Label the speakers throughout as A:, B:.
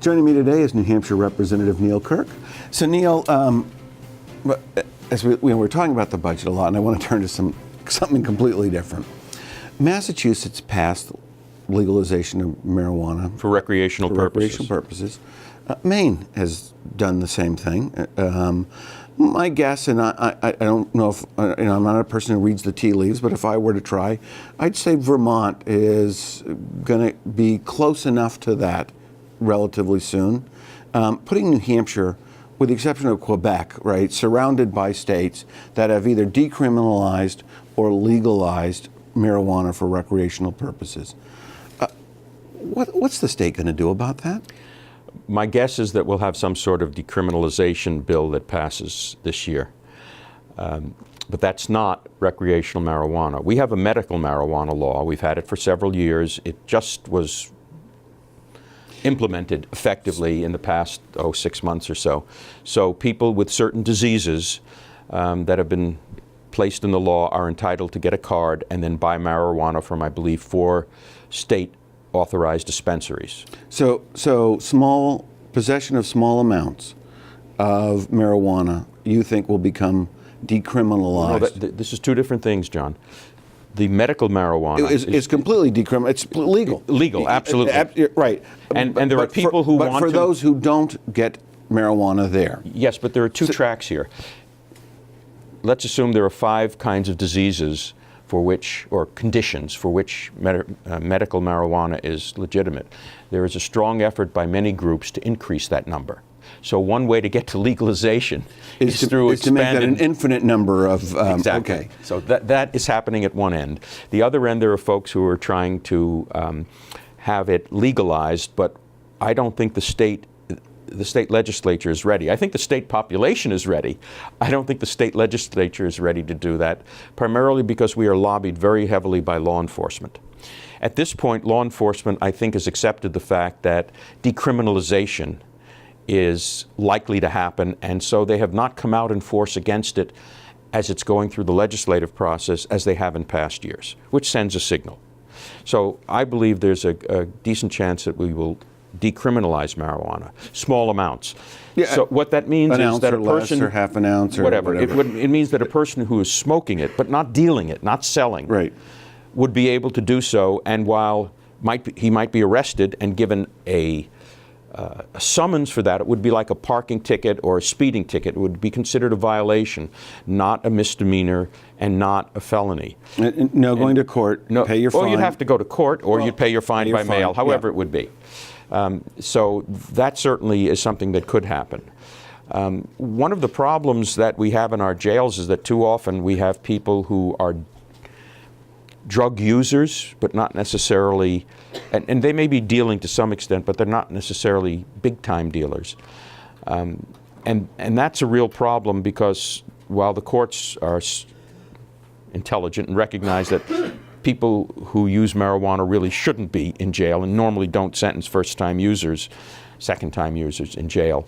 A: Joining me today is New Hampshire Representative Neal Kurk. So Neal, as we're talking about the budget a lot, and I want to turn to something completely different. Massachusetts passed legalization of marijuana
B: for recreational
A: purposes. Maine has done the same thing. My guess, and I don't know if I'm not a person who reads the tea leaves, but if I were to try, I'd say Vermont is going to be close enough to that relatively soon. Putting New Hampshire, with the exception of Quebec, right, surrounded by states that have either decriminalized or legalized marijuana for recreational purposes. What's the state going to do about that?
B: My guess is that we'll have some sort of decriminalization bill that passes this year. But that's not recreational marijuana. We have a medical marijuana law. We've had it for several years. It just was implemented effectively in the past 6 months or so. So people with certain diseases that have been placed in the law are entitled to get a card and then buy marijuana from, I believe, 4 state authorized dispensaries.
A: So small possession of small amounts of marijuana, you think will become decriminalized?
B: No, this is 2 different things, John. The medical marijuana
A: is completely decriminalized. It's legal.
B: Legal, absolutely.
A: Right.
B: And there are people who want to.
A: But for those who don't get marijuana there.
B: Yes, but there are 2 tracks here. Let's assume there are 5 kinds of diseases for which, or conditions for which medical marijuana is legitimate. There is a strong effort by many groups to increase that number. So one way to get to legalization is through
A: to make that an infinite number of.
B: Exactly.
A: Okay.
B: So that is happening at one end. The other end, there are folks who are trying to have it legalized, but I don't think the state legislature is ready. I think the state population is ready. I don't think the state legislature is ready to do that, primarily because we are lobbied very heavily by law enforcement. At this point, law enforcement, I think, has accepted the fact that decriminalization is likely to happen, and so they have not come out in force against it as it's going through the legislative process as they have in past years, which sends a signal. So I believe there's a decent chance that we will decriminalize marijuana, small amounts.
A: Yeah,
B: so what that means is that a person,
A: or half an ounce, or
B: whatever. It means that a person who is smoking it, but not dealing it, not selling,
A: right,
B: would be able to do so. And while he might be arrested and given a summons for that, it would be like a parking ticket or a speeding ticket. It would be considered a violation, not a misdemeanor and not a felony.
A: No going to court, pay your fine.
B: Or you'd have to go to court, or you'd pay your fine by mail, however it would be. So that certainly is something that could happen. One of the problems that we have in our jails is that too often we have people who are drug users, but not necessarily, and they may be dealing to some extent, but they're not necessarily big-time dealers. And that's a real problem, because while the courts are intelligent and recognize that people who use marijuana really shouldn't be in jail and normally don't sentence first-time users, second-time users in jail,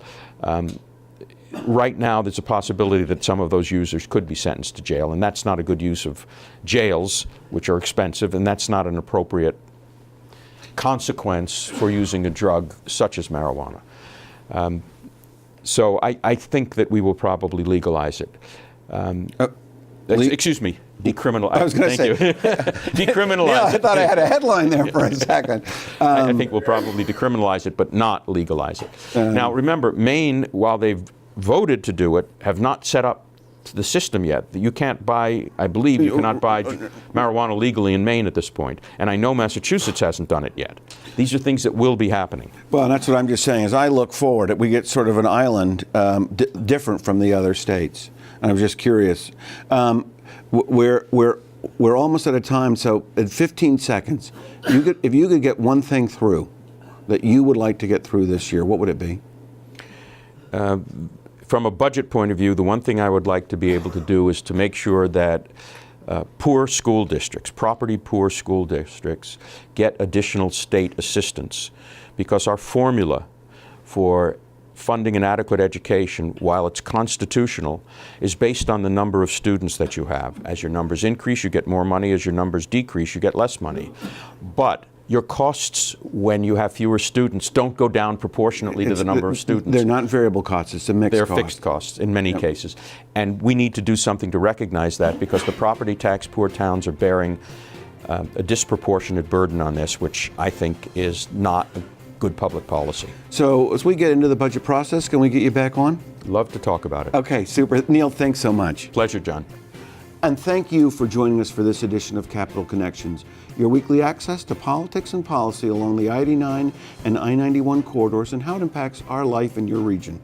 B: right now there's a possibility that some of those users could be sentenced to jail, and that's not a good use of jails, which are expensive, and that's not an appropriate consequence for using a drug such as marijuana. So I think that we will probably legalize it. Excuse me, decriminalize.
A: I was going to say.
B: Decriminalize
A: yeah,
B: it.
A: I thought I had a headline there for a second.
B: I think we'll probably decriminalize it, but not legalize it. Now, remember, Maine, while they've voted to do it, have not set up the system yet. You can't buy, I believe, you cannot buy marijuana legally in Maine at this point. And I know Massachusetts hasn't done it yet. These are things that will be happening.
A: Well, and that's what I'm just saying. As I look forward, we get sort of an island different from the other states. And I was just curious. We're almost at a time, so in 15 seconds, if you could get one thing through that you would like to get through this year, what would it be?
B: From a budget point of view, the one thing I would like to be able to do is to make sure that poor school districts, property poor school districts, get additional state assistance, because our formula for funding an adequate education, while it's constitutional, is based on the number of students that you have. As your numbers increase, you get more money. As your numbers decrease, you get less money. But your costs when you have fewer students don't go down proportionately to the number of students.
A: They're not variable costs, it's a mixed
B: They're
A: cost.
B: fixed costs in many cases. And we need to do something to recognize that, because the property tax poor towns are bearing a disproportionate burden on this, which I think is not a good public policy.
A: So as we get into the budget process, can we get you back on?
B: Love to talk about it.
A: Okay, super. Neal, thanks so much.
B: Pleasure, John.
A: And thank you for joining us for this edition of Capital Connections, your weekly access to politics and policy along the I-89 and I-91 corridors and how it impacts our life in your region.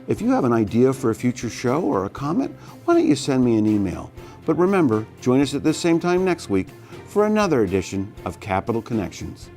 A: If you have an idea for a future show or a comment, why don't you send me an email? But remember, join us at this same time next week for another edition of Capital Connections.